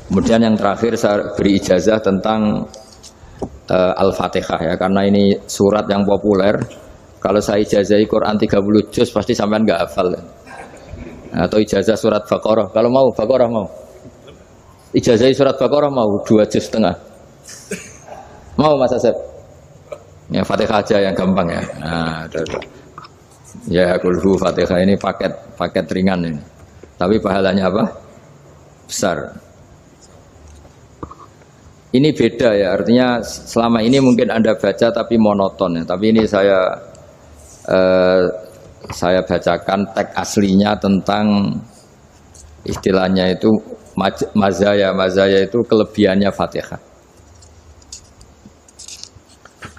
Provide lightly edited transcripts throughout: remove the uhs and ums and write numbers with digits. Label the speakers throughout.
Speaker 1: Kemudian yang terakhir saya beri ijazah tentang Al-Fatihah ya, karena ini surat yang populer. Kalau saya ijazahi Quran 30 juz pasti sampean nggak hafal. Atau ijazah surat Baqarah. Kalau mau Baqarah mau. Ijazahi surat Baqarah mau 2 juz setengah. Mau Mas Asep? Ya Fatihah aja yang gampang ya. Nah, ya kulhu Fatihah ini paket ringan ini. Tapi pahalanya apa? Besar. Ini beda ya, artinya selama ini mungkin Anda baca tapi monoton ya. Tapi ini saya bacakan teks aslinya tentang istilahnya itu mazaya itu kelebihannya Fatihah.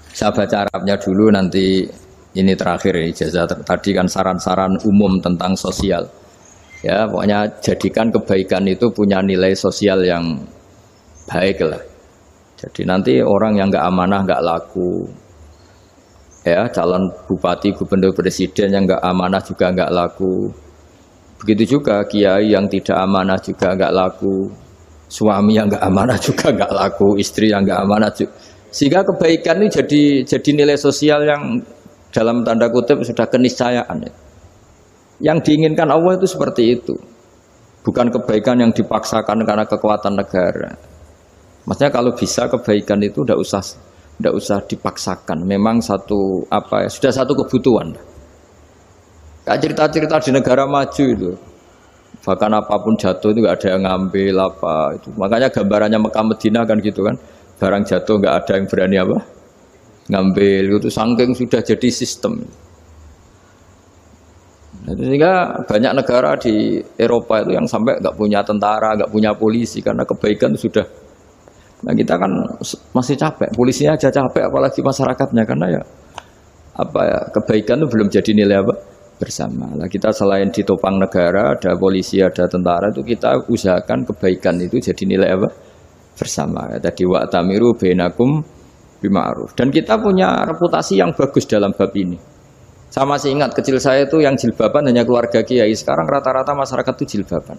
Speaker 1: Saya baca Arabnya dulu, nanti ini terakhir ya, ijazah tadi kan saran-saran umum tentang sosial. Ya, pokoknya jadikan kebaikan itu punya nilai sosial yang baik lah. Jadi nanti orang yang nggak amanah nggak laku, ya calon bupati, gubernur, presiden yang nggak amanah juga nggak laku. Begitu juga kiai yang tidak amanah juga nggak laku, suami yang nggak amanah juga nggak laku, istri yang nggak amanah juga. Sehingga kebaikan ini jadi nilai sosial yang dalam tanda kutip sudah keniscayaan. Yang diinginkan Allah itu seperti itu, bukan kebaikan yang dipaksakan karena kekuatan negara. Maksudnya kalau bisa kebaikan itu tidak usah dipaksakan. Memang sudah satu kebutuhan. Kayak cerita-cerita di negara maju itu, bahkan apapun jatuh itu nggak ada yang ngambil apa itu. Makanya gambarannya Mekah Madinah kan gitu kan, barang jatuh nggak ada yang berani apa ngambil itu, saking sudah jadi sistem. Nah, sehingga banyak negara di Eropa itu yang sampai nggak punya tentara, nggak punya polisi karena kebaikan itu sudah. Nah kita kan masih capek, polisinya aja capek, apalagi masyarakatnya, karena kebaikan itu belum jadi nilai bersama. Nah kita selain ditopang negara, ada polisi, ada tentara, itu kita usahakan kebaikan itu jadi nilai bersama. Tadi wa'tamiru bainakum bima'ruf. Dan kita punya reputasi yang bagus dalam bab ini. Saya masih ingat kecil saya itu yang jilbaban hanya keluarga kiai. Sekarang rata-rata masyarakat itu jilbaban.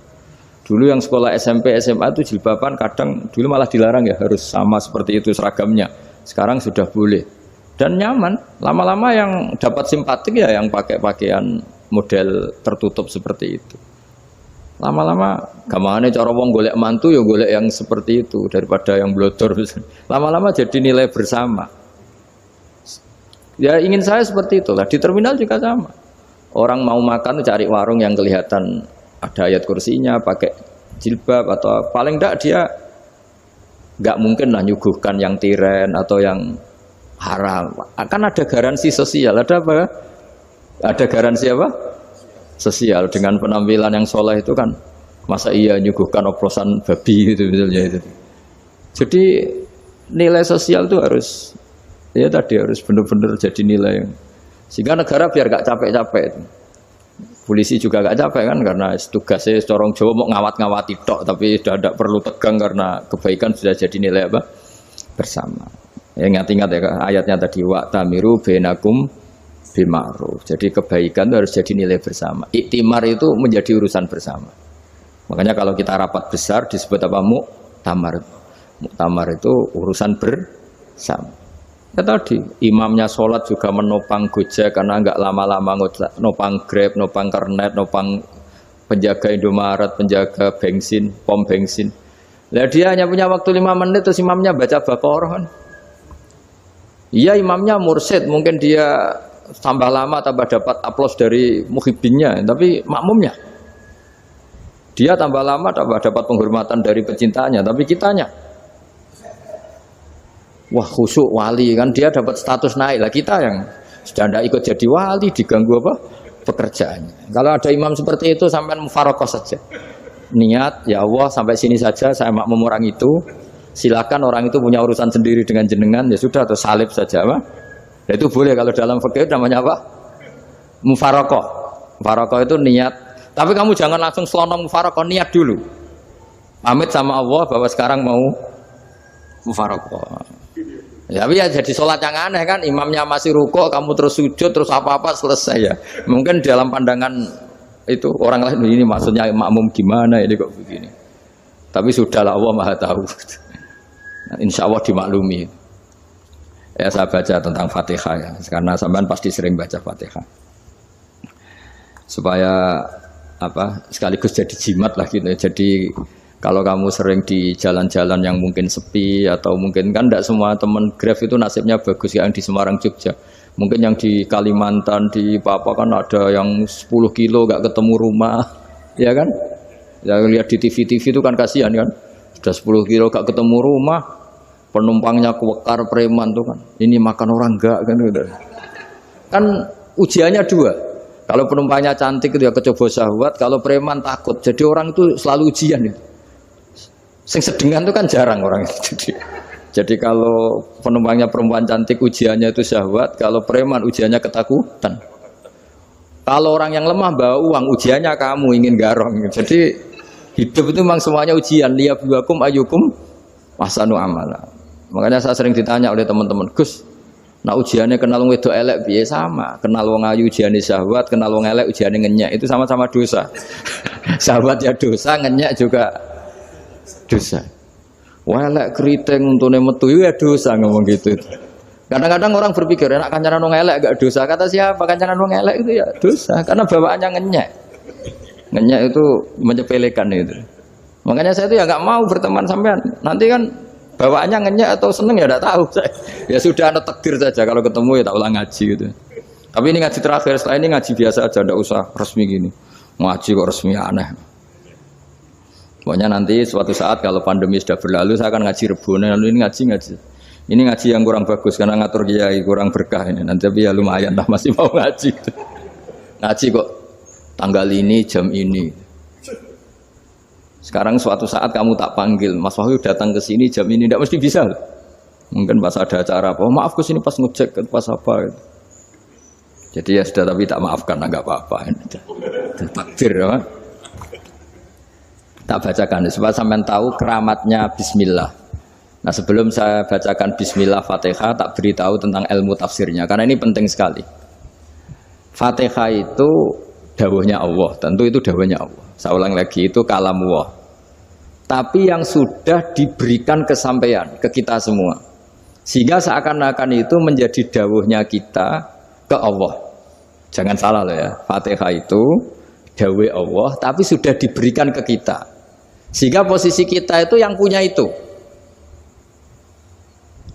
Speaker 1: Dulu yang sekolah SMP, SMA itu jilbaban kadang dulu malah dilarang ya, harus sama seperti itu seragamnya. Sekarang sudah boleh dan nyaman. Lama-lama yang dapat simpatik ya yang pakai pakaian model tertutup seperti itu. Lama-lama gamane cara wong golek mantu ya golek yang seperti itu daripada yang blodor. Lama-lama jadi nilai bersama. Ya ingin saya seperti itulah. Di terminal juga sama. Orang mau makan cari warung yang kelihatan ada ayat kursinya, pakai jilbab, atau paling tidak dia nggak mungkin lah nyuguhkan yang tiren atau yang haram. Akan ada garansi sosial, ada apa? Ada garansi apa? Sosial dengan penampilan yang soleh itu kan, masa iya nyuguhkan oplosan babi gitu misalnya itu. Jadi nilai sosial itu harus benar-benar jadi nilai, sehingga negara biar nggak capek-capek itu. Polisi juga gak capek kan, karena tugasnya corong Jawa mau ngawat-ngawati tok, tapi sudah tidak perlu tegang karena kebaikan sudah jadi nilai bersama. Ya, ingat-ingat ya ayatnya tadi, wa'tamiru bainakum bima'ruf. Jadi kebaikan itu harus jadi nilai bersama. Iktimar itu menjadi urusan bersama. Makanya kalau kita rapat besar disebut apa? Muktamar. Muktamar itu urusan bersama. Ya tadi, imamnya sholat juga menopang Gojek karena nggak lama-lama nopang Grab, nopang Kernet, nopang penjaga Indomaret, penjaga bensin, pom bensin. Lah dia hanya punya waktu 5 menit terus imamnya baca Baqarah kan. Iya imamnya mursyid, mungkin dia tambah lama tambah dapat aplaus dari muhibbinnya, tapi makmumnya dia tambah lama tambah dapat penghormatan dari pecintanya, tapi kitanya wah khusyuk wali kan, dia dapat status naik lah, kita yang sudah tidak ikut jadi wali diganggu apa pekerjaannya. Kalau ada imam seperti itu sampai mufarokoh saja, niat ya Allah sampai sini saja saya makmum orang itu, silakan orang itu punya urusan sendiri dengan jenengan, ya sudah atau salib saja apa. Nah, itu boleh kalau dalam fikih namanya apa? Mufarokoh. Mufarokoh itu niat, tapi kamu jangan langsung selonong mufarokoh, niat dulu pamit sama Allah bahwa sekarang mau mufarokoh. Ya, tapi ya jadi sholat yang aneh kan, imamnya masih rukuk, kamu terus sujud, terus apa-apa selesai ya. Mungkin dalam pandangan itu orang lain ini maksudnya makmum gimana ini kok begini. Tapi sudahlah Allah Maha tahu. Insya Allah dimaklumi. Ya saya baca tentang Fatihah ya, karena sampean pasti sering baca Fatihah. Supaya apa sekaligus jadi jimat lah gitu. Jadi kalau kamu sering di jalan-jalan yang mungkin sepi atau mungkin kan tidak semua teman Grab itu nasibnya bagus yang di Semarang Jogja. Mungkin yang di Kalimantan di Papua kan ada yang 10 kilo gak ketemu rumah, ya kan? Yang lihat di TV-TV itu kan kasihan kan. Sudah 10 kilo gak ketemu rumah, penumpangnya kewekar preman tuh kan. Ini makan orang enggak kan gitu. Kan ujiannya dua. Kalau penumpangnya cantik itu ya kecoba syahwat, kalau preman takut. Jadi orang itu selalu ujian itu. Sing sedengan itu kan jarang orang itu. Jadi kalau penumpangnya perempuan cantik ujiannya itu syahwat, kalau preman ujiannya ketakutan. Kalau orang yang lemah bawa uang ujiannya kamu ingin garong. Jadi hidup itu memang semuanya ujian. Liyabluwakum ayyukum ahsanu amala. Makanya saya sering ditanya oleh teman-teman, Gus, nah ujiannya kenal wong wedok elek piye sama? Kenal wong ayu ujiane syahwat, kenal wong elek ujiane ngenyek. Itu sama-sama dosa. Syahwat ya dosa, ngenyek juga dosa. Elek keriting untune metu ya dosa ngomong gitu. Kadang-kadang orang berpikir enak kancanan wong elek gak dosa. Kata siapa kancanan wong elek itu ya dosa karena bawaannya ngenyek. Ngenyek itu menyepelekan itu. Makanya saya itu ya nggak mau berteman sampean. Nanti kan bawaannya ngenyek atau seneng ya tidak tahu. Ya sudah ada takdir saja kalau ketemu ya tak ulang ngaji gitu. Tapi ini ngaji terakhir, setelah ini ngaji biasa aja, tidak usah resmi gini. Ngaji kok resmi aneh. Pokoknya nanti suatu saat kalau pandemi sudah berlalu saya akan ngaji Rebone, lalu ini ngaji. Ini ngaji yang kurang bagus karena ngatur kiai kurang berkah ini. Nanti tapi ya lumayan lah masih mau ngaji. Ngaji kok tanggal ini jam ini. Sekarang suatu saat kamu tak panggil, Mas Wahyu datang ke sini jam ini tidak mesti bisa. Mungkin pas ada acara apa, oh, maaf ke sini pas ngecek pas apa. Gitu. Jadi ya sudah tapi tak maafkan enggak apa-apa. Takdir ya. Tak bacakan supaya sampean tahu keramatnya bismillah. Nah, sebelum saya bacakan bismillah Fatihah tak beritahu tentang ilmu tafsirnya karena ini penting sekali. Fatihah itu dawuhnya Allah, tentu itu dawuhnya Allah. Saya ulang lagi itu kalamullah. Tapi yang sudah diberikan kesampaian ke kita semua. Sehingga seakan-akan itu menjadi dawuhnya kita ke Allah. Jangan salah loh ya. Fatihah itu dawuh Allah tapi sudah diberikan ke kita. Sehingga posisi kita itu yang punya itu.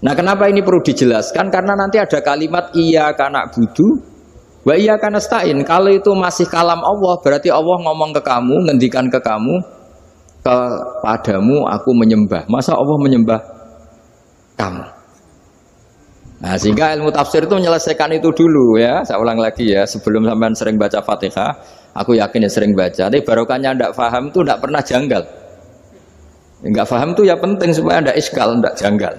Speaker 1: Nah, kenapa ini perlu dijelaskan? Karena nanti ada kalimat iyyaka na'budu wa iyyaka nasta'in. Kalau itu masih kalam Allah, berarti Allah ngomong ke kamu, ngendikan ke kamu, kepadamu aku menyembah. Masa Allah menyembah kamu? Nah, sehingga ilmu tafsir itu menyelesaikan itu dulu ya. Saya ulang lagi ya, sebelum sampean sering baca Fatihah, aku yakin ya sering baca. Tapi barokahnya tidak paham itu tidak pernah janggal. Enggak paham itu ya penting supaya tidak iskal, tidak janggal.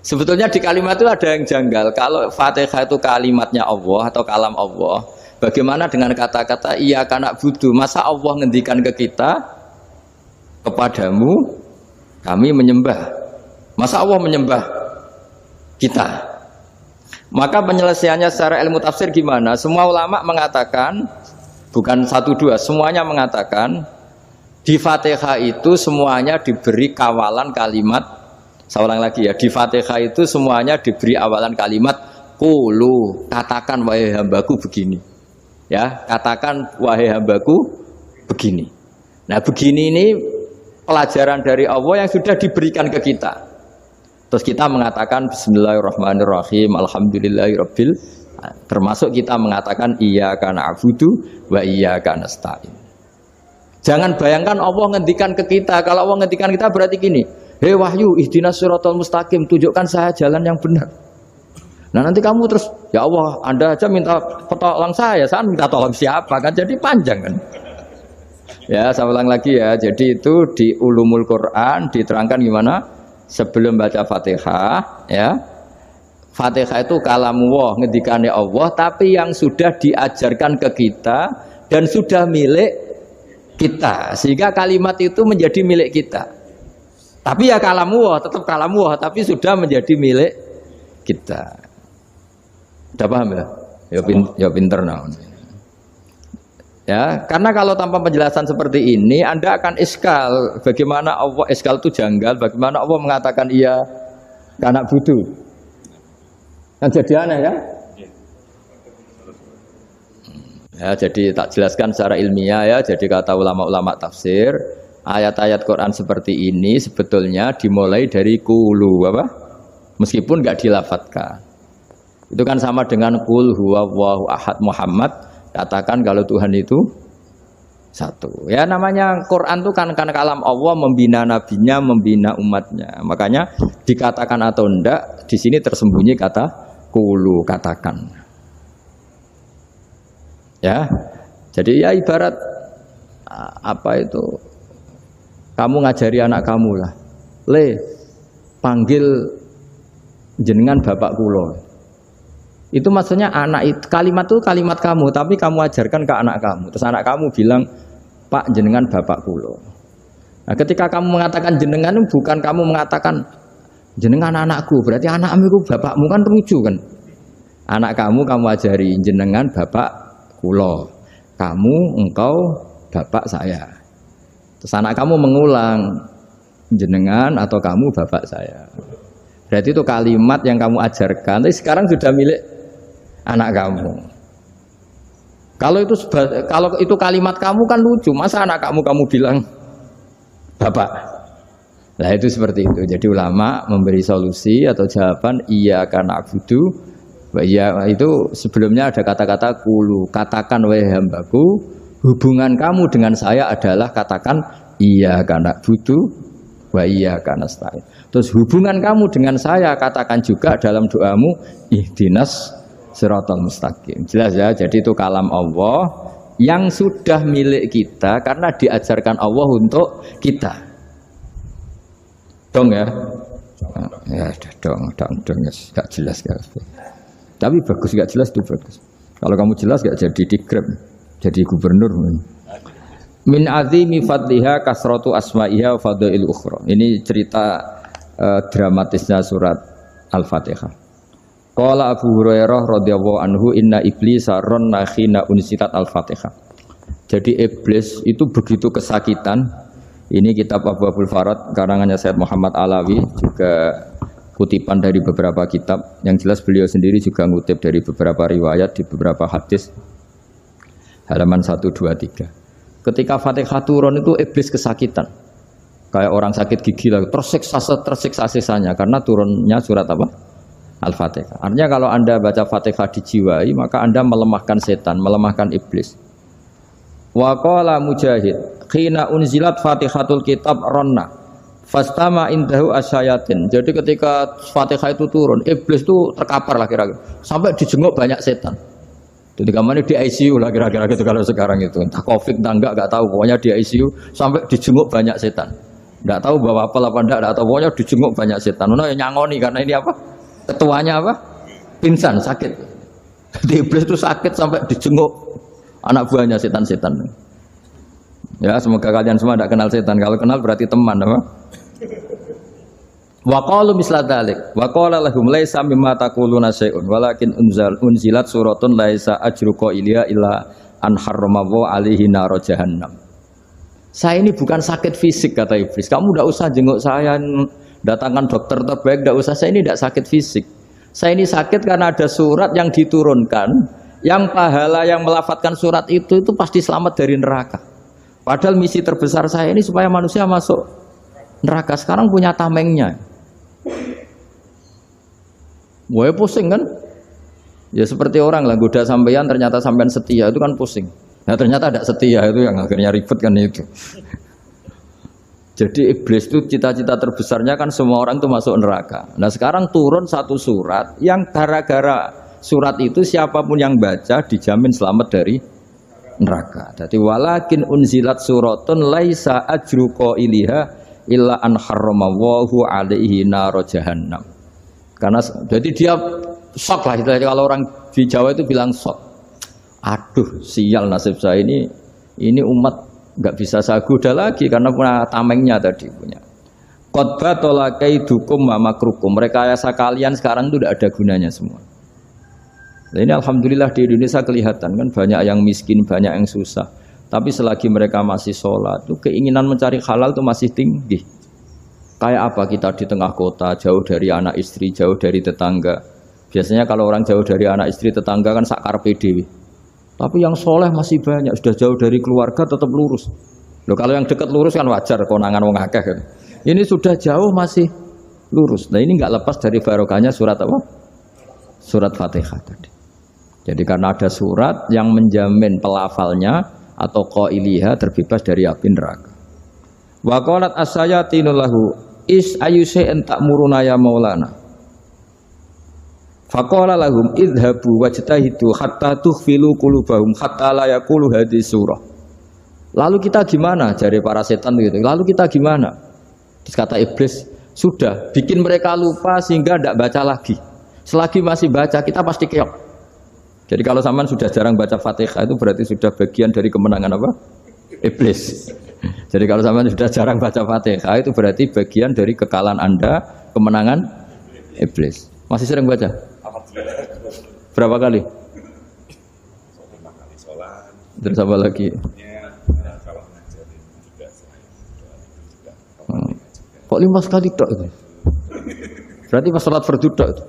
Speaker 1: Sebetulnya di kalimat itu ada yang janggal. Kalau Fatihah itu kalimatnya Allah atau kalam Allah, bagaimana dengan kata-kata iyyaka na'budu? Masa Allah ngendikan ke kita, kepadamu kami menyembah. Masa Allah menyembah kita? Maka penyelesaiannya secara ilmu tafsir gimana? Semua ulama mengatakan, bukan satu dua, semuanya mengatakan di Fatihah itu semuanya diberi kawalan kalimat. Saya ulang lagi ya, di Fatihah itu semuanya diberi awalan kalimat qulu, katakan wahai hambaku begini. Ya, katakan wahai hambaku begini. Nah, begini ini pelajaran dari Allah yang sudah diberikan ke kita. Terus kita mengatakan bismillahirrahmanirrahim, alhamdulillahirabbil, termasuk kita mengatakan iyyaka na'budu wa iyyaka nasta'in. Jangan bayangkan Allah ngendikan ke kita. Kalau Allah ngendikan kita berarti gini, hei Wahyu, ihdinas siratal mustaqim, tunjukkan saya jalan yang benar. Nah nanti kamu terus, ya Allah, Anda aja minta pertolongan saya minta tolong siapa kan? Jadi panjang kan? Ya, saya ulang lagi ya. Jadi itu di Ulumul Quran diterangkan gimana? Sebelum baca Fatihah, ya. Fatihah itu kalamullah, ngendikane Allah, tapi yang sudah diajarkan ke kita dan sudah milik kita, sehingga kalimat itu menjadi milik kita. Tapi ya kalamullah, tetap kalamullah, tapi sudah menjadi milik kita. Udah paham ya? Ya pinter nah. Ya, karena kalau tanpa penjelasan seperti ini, Anda akan iskal. Bagaimana Allah iskal itu janggal? Bagaimana Allah mengatakan iya anak budu? Kan jadi aneh ya? Ya, jadi tak jelaskan secara ilmiah ya. Jadi kata ulama-ulama tafsir, ayat-ayat Quran seperti ini sebetulnya dimulai dari kulu apa? Meskipun nggak dilafatkan. Itu kan sama dengan qul huwallahu ahad Muhammad. Katakan kalau Tuhan itu satu. Ya namanya Quran itu kan kalam Allah membina nabinya, membina umatnya. Makanya dikatakan atau enggak, di sini tersembunyi kata qulu, katakan. Ya. Jadi ya ibarat apa itu? Kamu ngajari anak kamu lah. Le, panggil jenengan bapak kula. Itu maksudnya anak itu kalimat itu kalimat kamu, tapi kamu ajarkan ke anak kamu. Terus anak kamu bilang, Pak jenengan bapak kulo. Nah, ketika kamu mengatakan jenengan, bukan kamu mengatakan jenengan anakku, berarti anakmu itu bapakmu, kan lucu kan? Anak kamu ajari jenengan bapak kulo. Kamu engkau bapak saya. Terus anak kamu mengulang jenengan atau kamu bapak saya. Berarti itu kalimat yang kamu ajarkan, tapi sekarang sudah milik anak kamu. Kalau itu kalimat kamu kan lucu, masa anak kamu bilang bapak. Nah itu seperti itu. Jadi ulama memberi solusi atau jawaban iya karena na'budu. Iya itu sebelumnya ada kata-kata kulu, katakan wahai hambaku, hubungan kamu dengan saya adalah katakan iya karena na'budu wa iya karena nasta'in. Terus hubungan kamu dengan saya katakan juga dalam doamu ihdinas siratal mustaqim. Jelas ya, jadi itu kalam Allah yang sudah milik kita karena diajarkan Allah untuk kita. Dong ya? Ya dong, gak jelas gak. Tapi bagus gak jelas itu bagus. Kalau kamu jelas gak jadi digrab, jadi gubernur. Min azimi fadliha kasratu asma'iha fadail ukhra. Ini cerita dramatisnya surat Al-Fatihah. Qala Abu Hurairah radhiyallahu anhu inna iblisa ranna khina unsilat al-Fatihah. Jadi iblis itu begitu kesakitan. Ini kitab Abu Abul Farad karangannya Sayyid Muhammad Alawi, juga kutipan dari beberapa kitab. Yang jelas beliau sendiri juga ngutip dari beberapa riwayat di beberapa hadis. Halaman 123. Ketika Fatihah turun itu iblis kesakitan. Kayak orang sakit gigi lah, tersiksa sisanya karena turunnya surat apa? Al-Fatihah. Artinya kalau Anda baca Fatihah dijiwai, maka Anda melemahkan setan, melemahkan iblis. Wa qala Mujahid, khina unzilat Fatihatul kitab ronna fastama indahu asyayatin. Jadi ketika Fatihah itu turun, iblis itu terkapar lah kira-kira. Sampai dijenguk banyak setan. Jadi kemana di ICU lah kira-kira gitu kalau sekarang itu. Entah Covid entah enggak tahu, pokoknya di ICU sampai dijenguk banyak setan. Enggak tahu bawa apa enggak tahu, pokoknya dijenguk banyak setan. Ono yang nyangoni karena ini apa? Ketuanya apa? Pingsan, sakit. Jadi iblis itu sakit sampai dijenguk anak buahnya setan-setan. Ya, semoga kalian semua tidak kenal setan. Kalau kenal berarti teman, apa? Wa qalu misla dzalik. Wa qala lahum laisa mimma taquluna syai'un walakin unzilat suratun laisa ajru qailiha illa an harramahu alaihi nar jahannam. Saya ini bukan sakit fisik kata iblis. Kamu tidak usah jenguk saya, datangkan dokter terbaik, tidak usah. Saya ini tidak sakit fisik. Saya ini sakit karena ada surat yang diturunkan, yang pahala yang melafatkan surat itu pasti selamat dari neraka. Padahal misi terbesar saya ini supaya manusia masuk neraka. Sekarang punya tamengnya. Wah pusing kan? Ya seperti orang lah, goda sampean ternyata sampean setia, itu kan pusing. Nah ternyata tidak setia, itu yang akhirnya ribet kan itu. Jadi iblis itu cita-cita terbesarnya kan semua orang itu masuk neraka. Nah sekarang turun satu surat yang gara-gara surat itu siapapun yang baca dijamin selamat dari neraka. Jadi walakin unzilat suratun laisa ajru qailiha illa an harramahu alaihi nar jahannam. Karena jadi dia shock lah, kalau orang di Jawa itu bilang shock. Aduh sial nasib saya ini umat nggak bisa saya goda lagi karena punya tamengnya tadi punya. Qad tolakai dukum wa makrukum. Rekayasa kalian sekarang itu tidak ada gunanya semua. Nah, ini alhamdulillah di Indonesia kelihatan kan banyak yang miskin, banyak yang susah. Tapi selagi mereka masih sholat, tuh keinginan mencari halal itu masih tinggi. Kayak apa kita di tengah kota, jauh dari anak istri, jauh dari tetangga. Biasanya kalau orang jauh dari anak istri, tetangga kan sakar PDW. Tapi yang soleh masih banyak, sudah jauh dari keluarga tetap lurus. Loh, kalau yang dekat lurus kan wajar, konangan wong akeh kan. Ini sudah jauh masih lurus. Nah ini nggak lepas dari barokahnya surat apa? Surat Fatihah tadi. Jadi karena ada surat yang menjamin pelafalnya atau qailiha terbebas dari api neraka. Wa qalat as-sayatinul lahu is ayyusa'in ta'muruna ya maulana. Faqala lahum idhabu wajtahidu hatta tukhfilu qulubahum hatta la yaqulu hadhihi surah. Lalu kita gimana? Jari para setan gitu. Lalu kita gimana? Terus kata iblis, sudah bikin mereka lupa sehingga tidak baca lagi. Selagi masih baca kita pasti keok. Jadi kalau sampean sudah jarang baca Fatihah itu berarti sudah bagian dari kemenangan apa? Iblis. Jadi kalau sampean sudah jarang baca Fatihah itu berarti bagian dari kekalahan Anda, kemenangan iblis. Masih sering baca? Berapa kali? 5
Speaker 2: kali sholat.
Speaker 1: Terus apa lagi?
Speaker 2: Kalau ngajarin juga selain juga.
Speaker 1: Kok 5 kali tok itu? Berarti pas sholat fardu tok itu.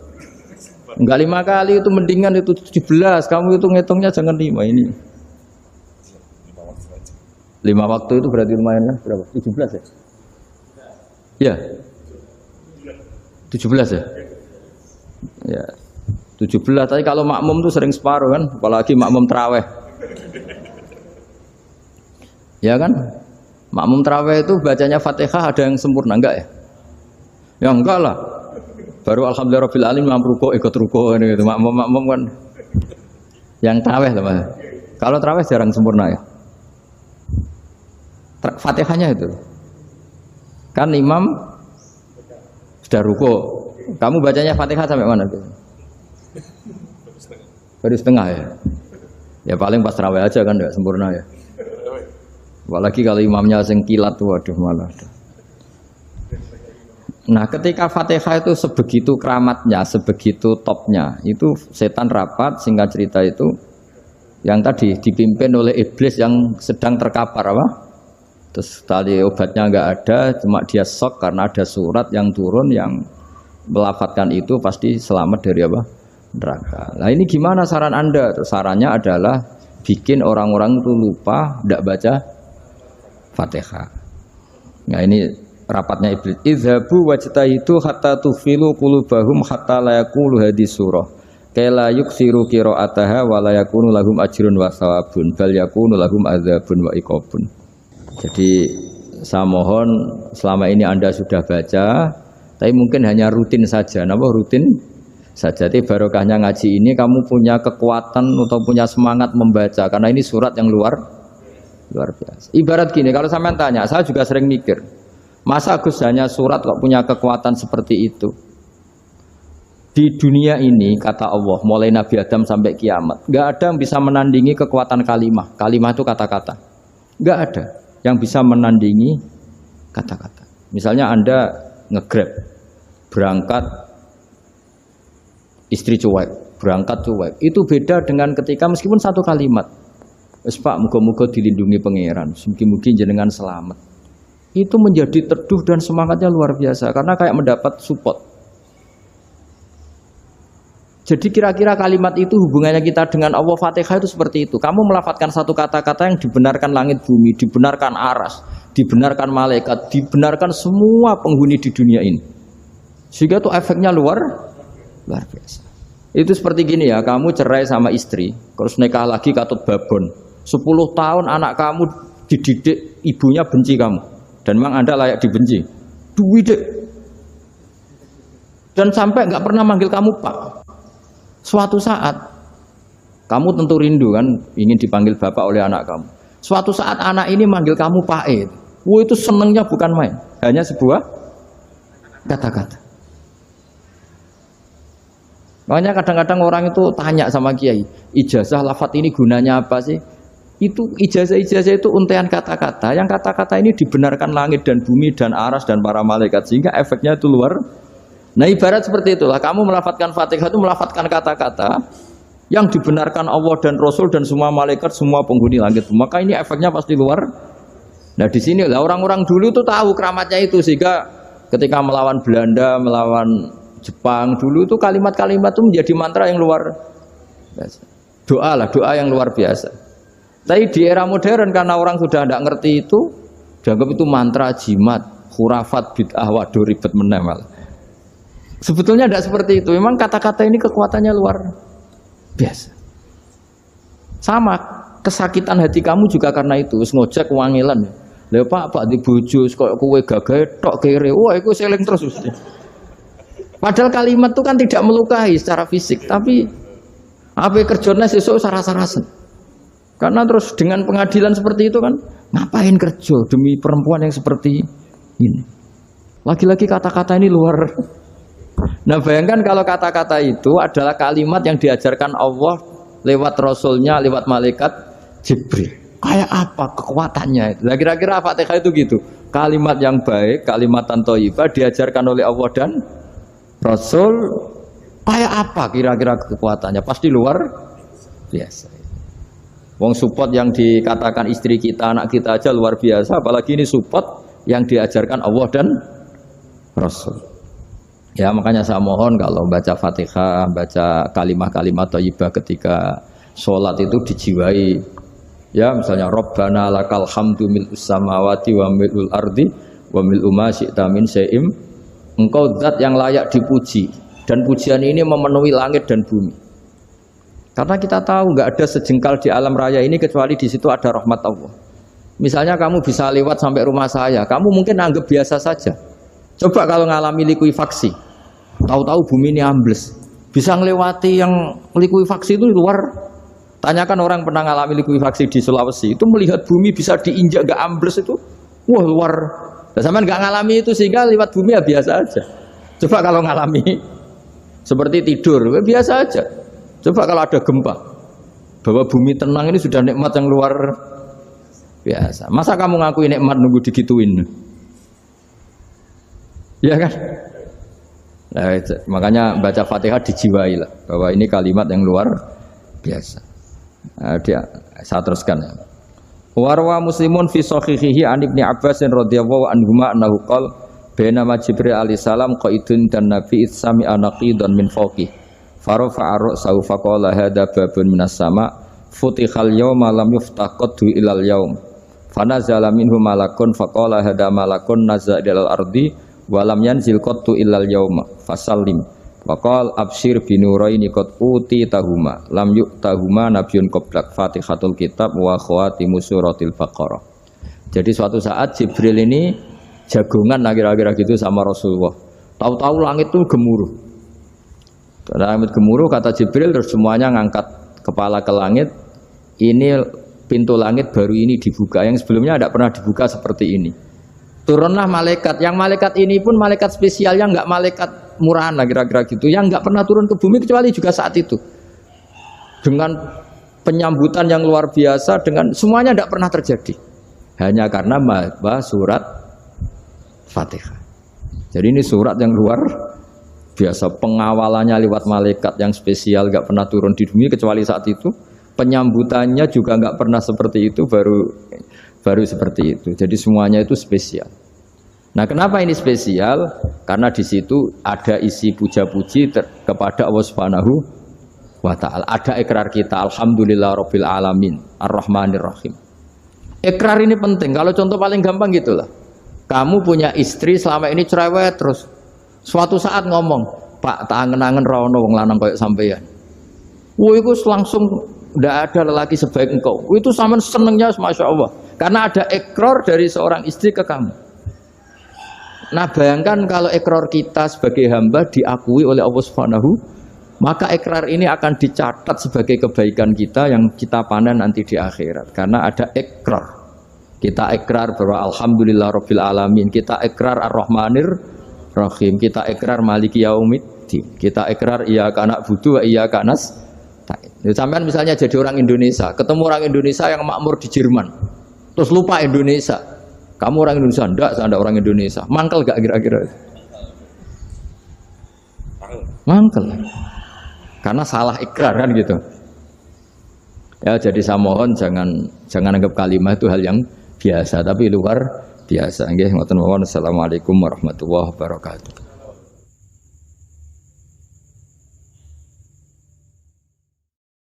Speaker 1: Enggak 5 kali itu mendingan itu 17. Kamu itu ngitungnya jangan 5 ini. 5 waktu itu berarti lumayan lah. Berapa? 17 ya? Ya. 17 ya? Ya. 17. Tapi kalau makmum tuh sering separuh kan, apalagi makmum tarawih. Ya kan? Makmum tarawih itu bacanya Fatihah ada yang sempurna enggak ya? Ya enggak lah. Baru alhamdulillah rabbil alamin mampu ruko ikut ruko gitu. Makmum kan yang tarawih lah Mas. Kalau tarawih jarang sempurna ya. Fatihahnya itu. Kan imam sudah ruko. Kamu bacanya Fatihah sampai mana tuh? Baru setengah ya. Ya paling pas tarawih aja kan enggak sempurna ya. Apalagi kalau imamnya sing kilat tuh waduh malah. Nah ketika Fatihah itu sebegitu keramatnya, sebegitu topnya, itu setan rapat, singkat cerita itu yang tadi dipimpin oleh iblis yang sedang terkapar apa? Terus tali obatnya nggak ada, cuma dia shock karena ada surat yang turun yang melafatkan itu pasti selamat dari apa? Neraka. Nah ini gimana saran Anda? Terus sarannya adalah bikin orang-orang itu lupa, tidak baca Fatihah. Nah ini rapatnya iblis. Idhabu wajtahidu hatta tukhfilu qulubahum hatta la yaqulu hadhihi surah. Kala yuksiru qira'ataha wa la yakunu lahum ajrun wa thawabun bal yakunu lahum adzabun wa iqabun. Jadi saya mohon selama ini Anda sudah baca, tapi mungkin hanya rutin saja. Napa rutin saja? Jadi barokahnya ngaji ini kamu punya kekuatan atau punya semangat membaca karena ini surat yang luar biasa. Ibarat gini, kalau sampean tanya, saya juga sering mikir. Masa Gus hanya surat kok punya kekuatan seperti itu? Di dunia ini kata Allah, mulai Nabi Adam sampai kiamat, nggak ada yang bisa menandingi kekuatan kalimah. Kalimah itu kata-kata. Nggak ada yang bisa menandingi kata-kata. Misalnya Anda nge-grab, berangkat istri cuek, berangkat cuek. Itu beda dengan ketika meskipun satu kalimat. Wes Pak, muga-muga dilindungi pangeran, mugi-mugi jenengan selamat. Itu menjadi teduh dan semangatnya luar biasa karena kayak mendapat support. Jadi kira-kira kalimat itu hubungannya kita dengan Allah, Fatihah itu seperti itu. Kamu melafadzkan satu kata-kata yang dibenarkan langit bumi, dibenarkan aras, dibenarkan malaikat, dibenarkan semua penghuni di dunia ini. Sehingga itu efeknya luar biasa. Itu seperti gini ya, kamu cerai sama istri, terus nikah lagi katut babon. 10 tahun anak kamu dididik, ibunya benci kamu. Dan memang Anda layak dibenci. Duit deh. Dan sampai nggak pernah manggil kamu Pak. Suatu saat kamu tentu rindu kan ingin dipanggil bapak oleh anak kamu. Suatu saat anak ini manggil kamu Pak E. Itu senengnya bukan main. Hanya sebuah kata-kata. Makanya kadang-kadang orang itu tanya sama kiai, ijazah lafadz ini gunanya apa sih? Itu ijazah-ijazah itu untaian kata-kata. Yang kata-kata ini dibenarkan langit dan bumi dan aras dan para malaikat sehingga efeknya itu luar. Nah ibarat seperti itulah. Kamu melafadzkan Fatihah itu melafadzkan kata-kata yang dibenarkan Allah dan Rasul dan semua malaikat, semua penghuni langit. Maka ini efeknya pasti luar. Nah di sini lah orang-orang dulu tuh tahu keramatnya itu, sehingga ketika melawan Belanda, melawan Jepang dulu tuh kalimat-kalimat itu menjadi mantra yang luar biasa. Doa lah, doa yang luar biasa. Tapi di era modern karena orang sudah tidak ngerti itu, dianggap itu mantra, jimat, khurafat, bid'ah, waduh ribet menemal. Sebetulnya tidak seperti itu. Memang kata-kata ini kekuatannya luar biasa. Sama kesakitan hati kamu juga karena itu. Wis ngojek wangilan. Lha Pak di bojo kok kowe gagah tok kere. Wah, iku seling terus mesti. Padahal kalimat itu kan tidak melukai secara fisik, tapi apa kerjanya sesuk saras-sarasen. Karena terus dengan pengadilan seperti itu kan, ngapain kerja demi perempuan yang seperti ini? Lagi-lagi kata-kata ini luar. Nah bayangkan kalau kata-kata itu adalah kalimat yang diajarkan Allah lewat Rasulnya, lewat malaikat Jibril. Kayak apa kekuatannya itu? Nah kira-kira Fatihah itu gitu. Kalimat yang baik, kalimatan thayyibah diajarkan oleh Allah dan Rasul. Kayak apa kira-kira kekuatannya? Pasti luar biasa. Wong support yang dikatakan istri kita, anak kita aja luar biasa, apalagi ini support yang diajarkan Allah dan Rasul. Ya makanya saya mohon kalau baca Fatihah, baca kalimat-kalimat thayyibah ketika sholat itu dijiwai. Ya misalnya Rabbana lakal hamdu mil'us samawati wa mil'ul ardi wa mil'u ma syi'ta min syai'im. Engkau zat yang layak dipuji, dan pujian ini memenuhi langit dan bumi. Karena kita tahu nggak ada sejengkal di alam raya ini kecuali di situ ada rahmat Allah. Misalnya kamu bisa lewat sampai rumah saya, kamu mungkin anggap biasa saja. Coba kalau ngalami likuifaksi, tahu-tahu bumi ini ambles, bisa ngelewati yang likuifaksi itu luar. Tanyakan orang pernah ngalami likuifaksi di Sulawesi, itu melihat bumi bisa diinjak nggak ambles itu, wah luar. Nah, sampean nggak ngalami itu sehingga lewat bumi ya biasa aja. Coba kalau ngalami seperti tidur, ya biasa aja. Coba kalau ada gempa, bahwa bumi tenang ini sudah nikmat yang luar biasa. Masa kamu ngaku nikmat nunggu digituin? Ya kan? Nah, makanya baca Fatihah dijiwai lah, bahwa ini kalimat yang luar biasa. Nah, saya teruskan ya. Warwa Muslimun fi sahihihi an Ibnu Abbas radhiyallahu anhuma annahu qala bainama Jibril alaihi salam qaidun dan Nabi itsami anaqidan min fawqih farafa'a ra'sahu faqala hadza babun minas sama futihal yawma lam yuftaqadhu ilal yaum fanazala minhu malakun faqala hadza malakun nazza ilal ardi wa lam yanzil qattu ilal yauma fasallim waqal absyir binuraini qad utitahuma lam yu'tahuma nabiyyun qablak Fatihatul kitab wa khawatimu suratil Baqarah. Jadi suatu saat Jibril ini jagongan kira-kira gitu sama Rasulullah. Tahu-tahu langit itu gemuruh. Langit gemuruh kata Jibril, terus semuanya ngangkat kepala ke langit. Ini pintu langit baru ini dibuka, yang sebelumnya tidak pernah dibuka seperti ini. Turunlah malaikat, yang malaikat ini pun malaikat spesial, yang nggak malaikat murahan lah kira-kira gitu, yang nggak pernah turun ke bumi kecuali juga saat itu. Dengan penyambutan yang luar biasa, dengan semuanya tidak pernah terjadi. Hanya karena bahas surat Fatihah. Jadi ini surat yang luar biasa, pengawalannya lewat malaikat yang spesial, nggak pernah turun di bumi kecuali saat itu. Penyambutannya juga nggak pernah seperti itu, baru seperti itu. Jadi semuanya itu spesial. Nah, kenapa ini spesial? Karena di situ ada isi puja-puji kepada Allah Subhanahu wa ta'ala. Ada ikrar kita, alhamdulillahirabbil alamin, arrahmanir rahim. Ikrar ini penting. Kalau contoh paling gampang gitulah. Kamu punya istri selama ini cerewet terus. Suatu saat ngomong, "Pak, tak angen-angen ra ono wong lanang koyo sampeyan." Wah, itu langsung tidak ada lelaki sebaik engkau. Itu sama senengnya, masya Allah. Karena ada ikrar dari seorang istri ke kamu. Nah bayangkan kalau ikrar kita sebagai hamba diakui oleh Allah Subhanahu, maka ikrar ini akan dicatat sebagai kebaikan kita yang kita panen nanti di akhirat. Karena ada ikrar. Kita ikrar bahwa alhamdulillahirabbil alamin, kita ikrar ar-rahmanir rahim, kita ikrar maliki yaumiddin, kita ikrar iyyaka na'budu wa iyyaka nasta'in. Sampean misalnya jadi orang Indonesia, ketemu orang Indonesia yang makmur di Jerman, terus lupa Indonesia. Kamu orang Indonesia? Enggak, saya enggak orang Indonesia. Mangkel gak kira-kira? Mangkel. Karena salah ikrar kan gitu. Ya jadi saya mohon jangan anggap kalimat itu hal yang biasa, tapi luar biasa. Nggih, ngoten mawon. Assalamualaikum warahmatullahi wabarakatuh.